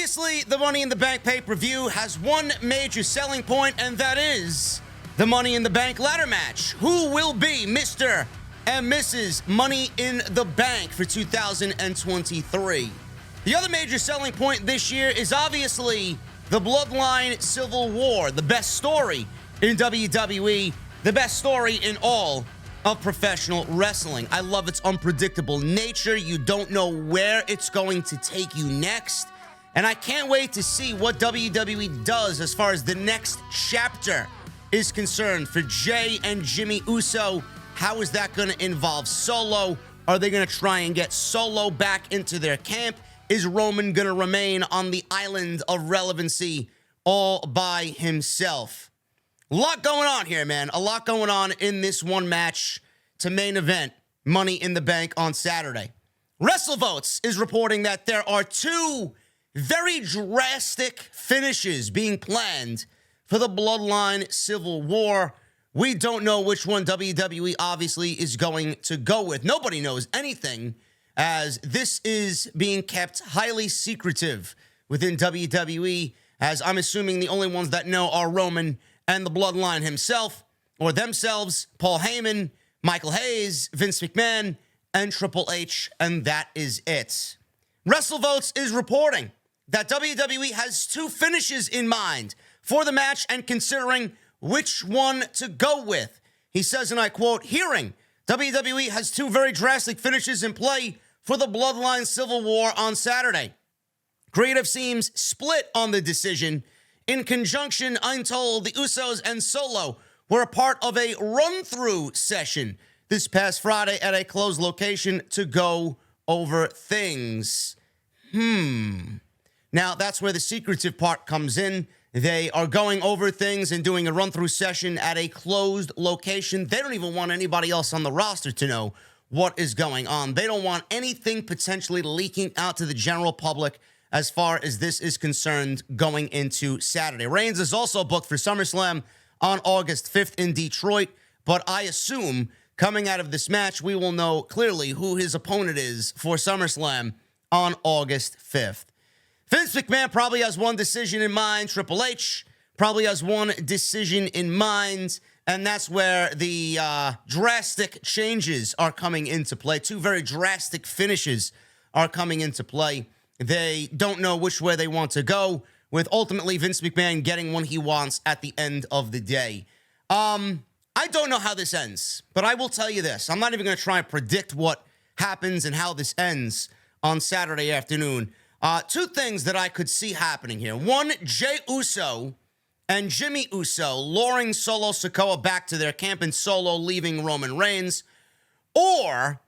Obviously, the Money in the Bank pay-per-view has one major selling point, and that is the Money in the Bank ladder match. Who will be Mr. and Mrs. Money in the Bank for 2023? The other major selling point this year is obviously the Bloodline Civil War, the best story in WWE, the best story in all of professional wrestling. I love its unpredictable nature. You don't know where it's going to take you next. And I can't wait to see what WWE does as far as the next chapter is concerned for Jey and Jimmy Uso. How is that going to involve Solo? Are they going to try and get Solo back into their camp? Is Roman going to remain on the island of relevancy all by himself? A lot going on here, man. A lot going on in this one match to main event Money in the Bank on Saturday. WrestleVotes is reporting that there are two very drastic finishes being planned for the Bloodline Civil War. We don't know which one WWE obviously is going to go with. Nobody knows anything, as this is being kept highly secretive within WWE, as I'm assuming the only ones that know are Roman and the Bloodline himself, or themselves, Paul Heyman, Michael Hayes, Vince McMahon, and Triple H, and that is it. WrestleVotes is reporting that WWE has two finishes in mind for the match and considering which one to go with. He says, and I quote, "Hearing WWE has two very drastic finishes in play for the Bloodline Civil War on Saturday. Creative seems split on the decision. In conjunction, I'm told the Usos and Solo were a part of a run-through session this past Friday at a closed location to go over things." Now, that's where the secretive part comes in. They are going over things and doing a run-through session at a closed location. They don't even want anybody else on the roster to know what is going on. They don't want anything potentially leaking out to the general public as far as this is concerned going into Saturday. Reigns is also booked for SummerSlam on August 5th in Detroit, but I assume coming out of this match, we will know clearly who his opponent is for SummerSlam on August 5th. Vince McMahon probably has one decision in mind. Triple H probably has one decision in mind, and that's where the drastic changes are coming into play. Two very drastic finishes are coming into play. They don't know which way they want to go, with ultimately Vince McMahon getting what he wants at the end of the day. I don't know how this ends, but I will tell you this. I'm not even going to try and predict what happens and how this ends on Saturday afternoon. Two things that I could see happening here. One, Jey Uso and Jimmy Uso luring Solo Sikoa back to their camp and Solo leaving Roman Reigns. Or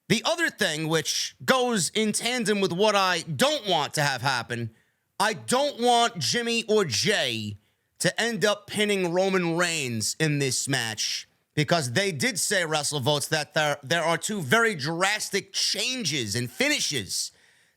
the other thing, which goes in tandem with what I don't want to have happen, I don't want Jimmy or Jey to end up pinning Roman Reigns in this match, because they did say, WrestleVotes, that there are two very drastic changes and finishes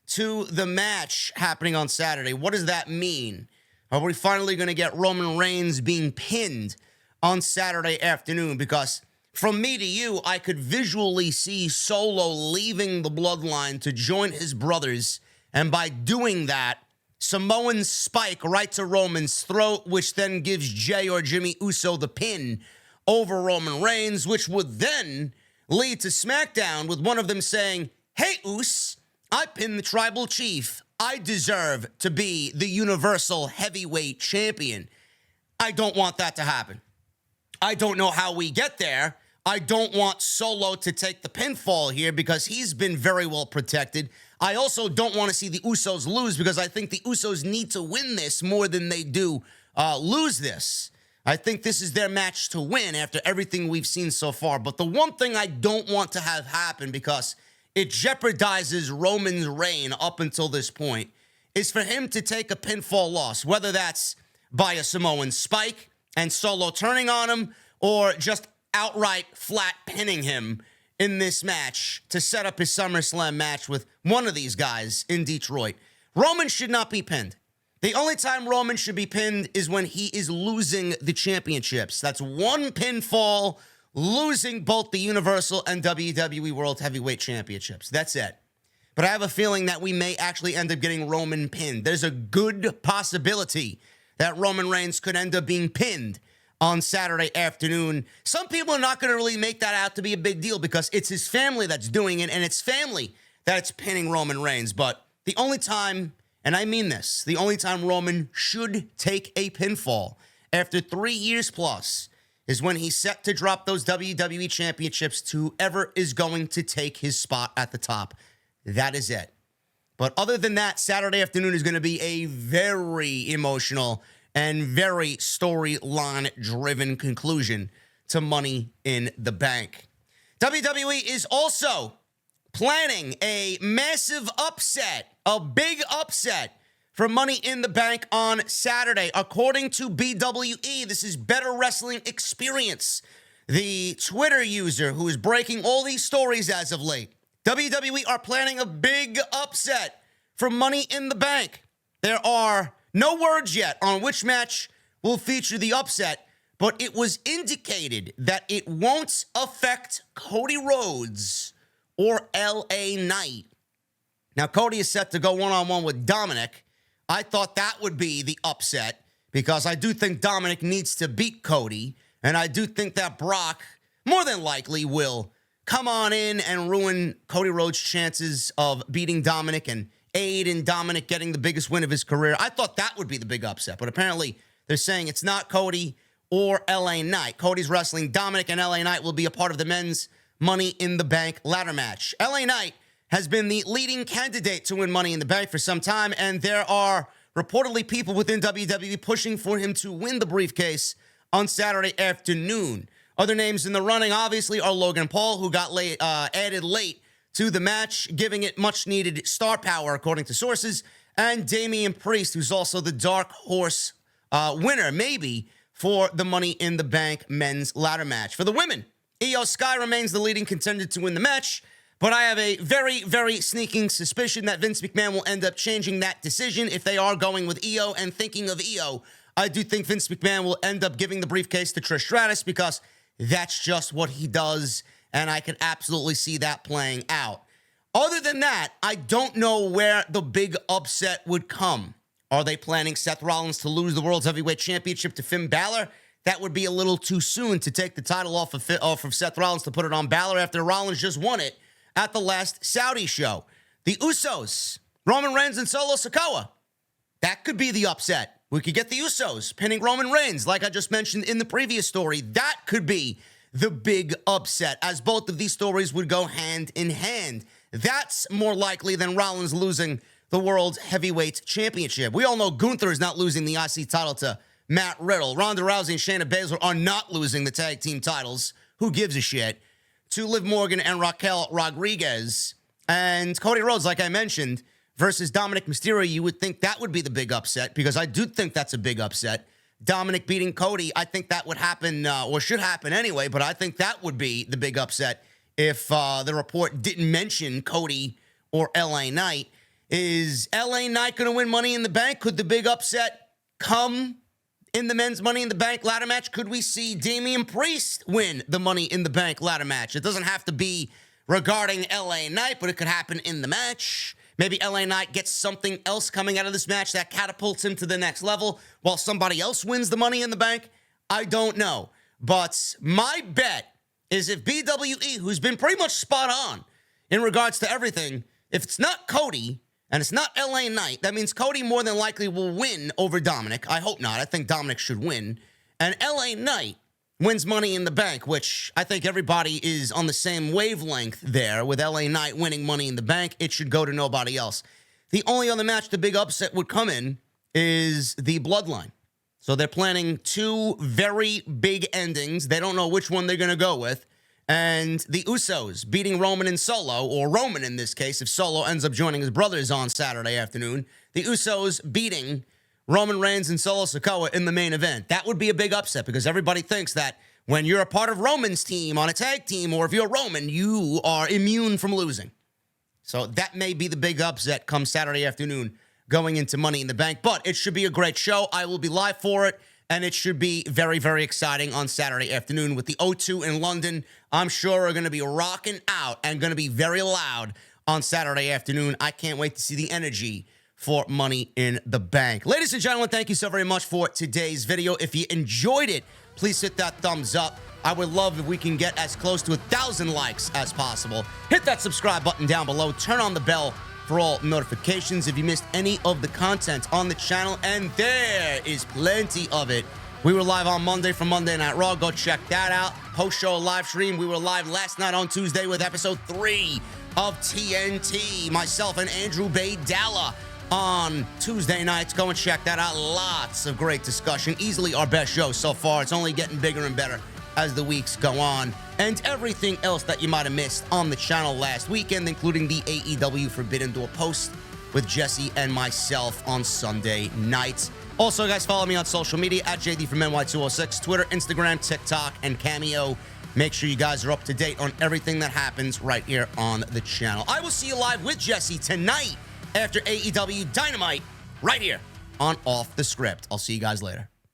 to the match happening on Saturday. What does that mean? Are we finally going to get Roman Reigns being pinned on Saturday afternoon? Because from me to you, I could visually see Solo leaving the Bloodline to join his brothers, and by doing that, Samoan spike right to Roman's throat, which then gives Jey or Jimmy Uso the pin over Roman Reigns, which would then lead to SmackDown with one of them saying, "Hey, Us, I pinned the tribal chief. I deserve to be the Universal Heavyweight Champion." I don't want that to happen. I don't know how we get there. I don't want Solo to take the pinfall here because he's been very well protected. I also don't want to see the Usos lose because I think the Usos need to win this more than they do lose this. I think this is their match to win after everything we've seen so far. But the one thing I don't want to have happen, because it jeopardizes Roman's reign up until this point, is for him to take a pinfall loss, whether that's by a Samoan spike and Solo turning on him, or just outright flat pinning him in this match to set up his SummerSlam match with one of these guys in Detroit. Roman should not be pinned. The only time Roman should be pinned is when he is losing the championships. That's one pinfall, losing both the Universal and WWE World Heavyweight Championships. That's it. but I have a feeling that we may actually end up getting Roman pinned. There's a good possibility that Roman Reigns could end up being pinned on Saturday afternoon. Some people are not going to really make that out to be a big deal because it's his family that's doing it, and it's family that's pinning Roman Reigns. But the only time, and I mean this, the only time Roman should take a pinfall after 3 years plus is when he's set to drop those WWE championships to whoever is going to take his spot at the top. That is it. But other than that, Saturday afternoon is going to be a very emotional and very storyline-driven conclusion to Money in the Bank. WWE is also planning a massive upset, a big upset for Money in the Bank on Saturday. According to BWE, this is Better Wrestling Experience, the Twitter user who is breaking all these stories as of late. WWE are planning a big upset for Money in the Bank. There are no words yet on which match will feature the upset, but it was indicated that it won't affect Cody Rhodes or LA Knight. Now, Cody is set to go one-on-one with Dominic. I thought that would be the upset because I do think Dominic needs to beat Cody, and I do think that Brock more than likely will come on in and ruin Cody Rhodes' chances of beating Dominic and aid in Dominic getting the biggest win of his career. I thought that would be the big upset, but apparently they're saying it's not Cody or LA Knight. Cody's wrestling Dominic, and LA Knight will be a part of the men's Money in the Bank ladder match. LA Knight has been the leading candidate to win Money in the Bank for some time, and there are reportedly people within WWE pushing for him to win the briefcase on Saturday afternoon. Other names in the running, obviously, are Logan Paul, who got added late to the match, giving it much-needed star power, according to sources, and Damian Priest, who's also the Dark Horse winner, maybe, for the Money in the Bank men's ladder match. For the women, Io Sky remains the leading contender to win the match, but I have a very, very sneaking suspicion that Vince McMahon will end up changing that decision if they are going with Io. And thinking of Io, I do think Vince McMahon will end up giving the briefcase to Trish Stratus because that's just what he does, and I can absolutely see that playing out. Other than that, I don't know where the big upset would come. Are they planning Seth Rollins to lose the World's Heavyweight Championship to Finn Balor? That would be a little too soon to take the title off of Seth Rollins to put it on Balor after Rollins just won it at the last Saudi show. The Usos, Roman Reigns and Solo Sikoa. That could be the upset. We could get the Usos pinning Roman Reigns, like I just mentioned in the previous story. That could be the big upset, as both of these stories would go hand in hand. That's more likely than Rollins losing the World Heavyweight Championship. We all know Gunther is not losing the IC title to Matt Riddle. Ronda Rousey and Shayna Baszler are not losing the tag team titles. Who gives a shit? To Liv Morgan and Raquel Rodriguez. And Cody Rhodes, like I mentioned, versus Dominic Mysterio, you would think that would be the big upset, because I do think that's a big upset. Dominic beating Cody, I think that would happen, or should happen anyway, but I think that would be the big upset if the report didn't mention Cody or LA Knight. Is LA Knight going to win Money in the Bank? Could the big upset come in the men's Money in the Bank ladder match? Could we see Damian Priest win the Money in the Bank ladder match? It doesn't have to be regarding LA Knight, but it could happen in the match. Maybe LA Knight gets something else coming out of this match that catapults him to the next level while somebody else wins the Money in the Bank. I don't know. But my bet is if BWE, who's been pretty much spot on in regards to everything, if it's not Cody and it's not LA Knight, that means Cody more than likely will win over Dominic. I hope not. I think Dominic should win. And LA Knight wins Money in the Bank, which I think everybody is on the same wavelength there. With LA Knight winning Money in the Bank, it should go to nobody else. The only other match the big upset would come in is the Bloodline. So they're planning two very big endings. They don't know which one they're going to go with. And the Usos beating Roman and Solo, or Roman in this case, if Solo ends up joining his brothers on Saturday afternoon. The Usos beating Roman Reigns and Solo Sikoa in the main event. That would be a big upset, because everybody thinks that when you're a part of Roman's team on a tag team, or if you're Roman, you are immune from losing. So that may be the big upset come Saturday afternoon going into Money in the Bank. But it should be a great show. I will be live for it, and it should be very, very exciting on Saturday afternoon with the O2 in London. I'm sure are going to be rocking out and going to be very loud on Saturday afternoon. I can't wait to see the energy for Money in the Bank. Ladies and gentlemen, thank you so very much for today's video. If you enjoyed it, please hit that thumbs up. I would love if we can get as close to 1,000 likes as possible. Hit that subscribe button down below. Turn on the bell for all notifications if you missed any of the content on the channel, and there is plenty of it. We were live on Monday for Monday Night Raw. Go check that out. Post-show live stream. We were live last night on Tuesday with episode 3 of TNT. Myself and Andrew Baydala on Tuesday nights. Go and check that out. Lots of great discussion. Easily our best show so far. It's only getting bigger and better as the weeks go on. And everything else that you might have missed on the channel last weekend, including the AEW Forbidden Door post with Jesse and myself on Sunday nights. Also, guys, follow me on social media at JD from NY206, Twitter, Instagram, TikTok, and Cameo. Make sure you guys are up to date on everything that happens right here on the channel. I will see you live with Jesse tonight after AEW Dynamite right here on Off the Script. I'll see you guys later.